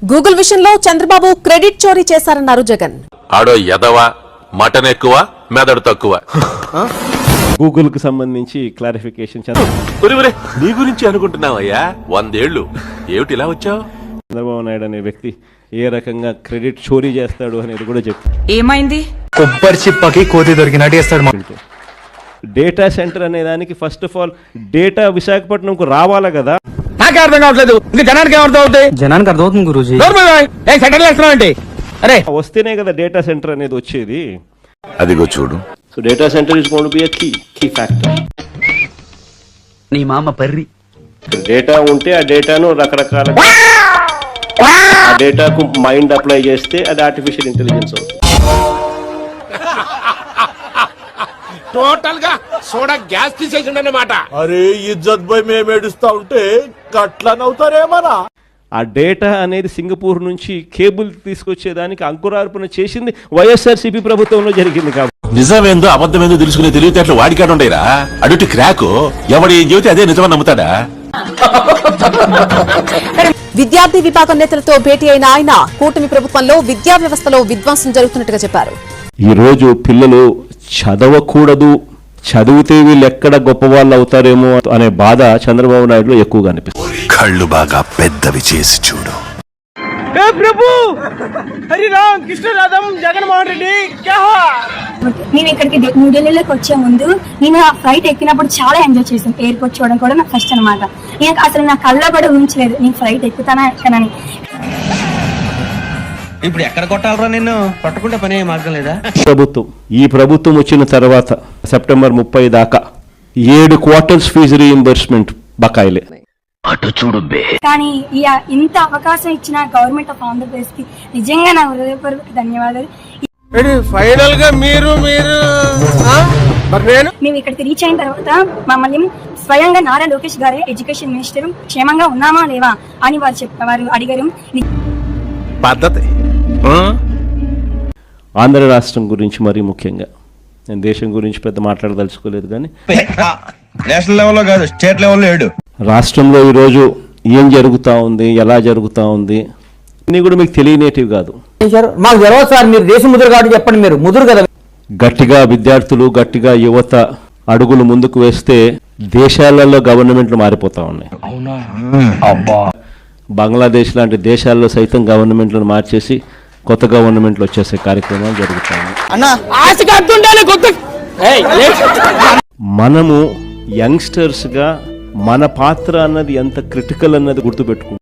Google విషయంలో Chandrababu credit చోరీ చేశారన్నారు జగన్. ఆడో ఎదవ మటన్ ఎక్కువ మెదడు తక్కువ. గూగుల్ కు సంబంధించి క్లారిఫికేషన్ నీ గురించి అనుకుంటున్నావయ్యా 100 ఏళ్లు ఏమిటి ఇలా వచ్చావు? చంద్రబాబు నాయుడు అనే వ్యక్తి ఏ రకంగా క్రెడిట్ చోరీ చేస్తాడు అనేది కూడా చెప్పారు. ఏమైంది? కొబ్బరి చిప్పకి కోతి దొరికినట్టు చేస్తాడు. డేటా సెంటర్ అనే దానికి ఫస్ట్ ఆఫ్ ఆల్ డేటా విశాఖపట్నంకు రావాలా కదా. నాకే అర్థం కావట్లేదు, ఇంకా జనానికి ఏమర్థం అవుతాయి? జనానికి అర్థమవుతుంది గురూజీ. అరే వస్తేనే కదా డేటా సెంటర్ అనేది వచ్చేది. అదిగో చూడు. So data centre is going to be a key factor. నీ మామ పర్రి డేటా ఉంటే ఆ డేటాను రకరకాల ఆ డేటాకు మైండ్ అప్లై చేస్తే అది ఆర్టిఫిషియల్ ఇంటెలిజెన్స్ అవుతుంది. టోటల్ గా సోడా గ్యాస్ తీసేసిండన్నమాట. అరే ఇజ్జత్ భయ్ మేము ఏడుస్తా ఉంటే గట్లా నవ్వుతారేమన్నా. ఆ డేటా అనేది సింగపూర్ నుంచి కేబుల్ తీసుకొచ్చేదానికి అంకురార్పణ చేసింది వైఎస్ఆర్సీపీ ప్రభుత్వంలో జరిగింది. కాబట్టి నిజమేందో అబద్ధమేందో తెలుసుకునే తెలివితేటలు వాడికాడు ఉండేరా? అడుటి క్రాకు ఎవడు ఏం చెబితే అదే నిజమని నమ్ముతాడా? విద్యార్థి విభాగం నేతలతో భేటీ అయిన ఆయన కూటమి ప్రభుత్వంలో విద్యా వ్యవస్థలో విధ్వంసం జరుగుతున్నట్టుగా చెప్పారు. ఈ రోజు పిల్లలు చదవకూడదు, చదివితే వీళ్ళు ఎక్కడ గొప్ప వాళ్ళు అవుతారేమో అనే బాధ చంద్రబాబు నాయుడులో ఎక్కువగా అనిపిస్తుంది. కళ్ళు బాగా పెద్దవి చేసి చూడు. ప్రభు హరి రామ్ కృష్ణ రాధం జగన్మోహన్ రెడ్డి. మేము ఇక్కడికి 3 నెలలకు వచ్చే ముందు నేను ఆ ఫ్లైట్ ఎక్కినప్పుడు చాలా ఎంజాయ్ చేశాను. ఎయిర్పోర్ట్ చూడడం కూడా నాకు ఫస్ట్ అనమాట. నేను అసలు నా కళ్ళ కూడా ఊహించలేదు నేను ఫ్లైట్ ఎక్కుతానా ఎక్కనని. ఇప్పుడు ఎక్కడ కొట్టాలరా నిన్ను? పట్టుకుంటే పని మార్గం లేదా? ఈ ప్రభుత్వం వచ్చిన తర్వాత సెప్టెంబర్ 30 దాకా 7 క్వార్టర్స్ ఫీజు రీయింబర్స్మెంట్ బకాయిలే. కానీ ఇంత అవకాశం ఇచ్చిన గవర్నమెంట్ ఆఫ్ ఆంధ్రప్రదేశ్ కి నిజంగా నా హృదయపూర్వక ధన్యవాదాలు. ఫైనల్ గా మీరు మేము ఇక్కడికి రీచ్ అయిన తర్వాత మమ్మల్ని స్వయంగా నారా లోకేష్ గారే ఎడ్యుకేషన్ మినిస్టర్ క్షేమంగా ఉన్నామా లేవా అని వారు అడిగారు. పద్ధతి ఆంధ్ర రాష్ట్రం గురించి మరీ ముఖ్యంగా నేను దేశం గురించి పెద్ద మాట్లాడదలుచుకోలేదు, కానీ నేషనల్ లెవెల్లో కాదు స్టేట్ లెవెల్లో 7 రాష్ట్రంలో ఈరోజు ఏం జరుగుతూ ఉంది, ఎలా జరుగుతూ ఉంది అన్నీ కూడా మీకు తెలియనేటివి కాదు. మాకు జరగదు సార్, మీరు దేశ ముదురు కాబట్టి చెప్పండి. మీరు ముదురు కదా. గట్టిగా విద్యార్థులు, గట్టిగా యువత అడుగులు ముందుకు వేస్తే దేశాలలో గవర్నమెంట్లు మారిపోతా ఉన్నాయి. బంగ్లాదేశ్ లాంటి దేశాల్లో సైతం గవర్నమెంట్లను మార్చేసి కొత్త గవర్నమెంట్లు వచ్చేసే కార్యక్రమాలు జరుగుతాయి. మనము యంగ్స్టర్స్ గా మన పాత్ర అన్నది ఎంత క్రిటికల్ అన్నది గుర్తుపెట్టుకుంటాం.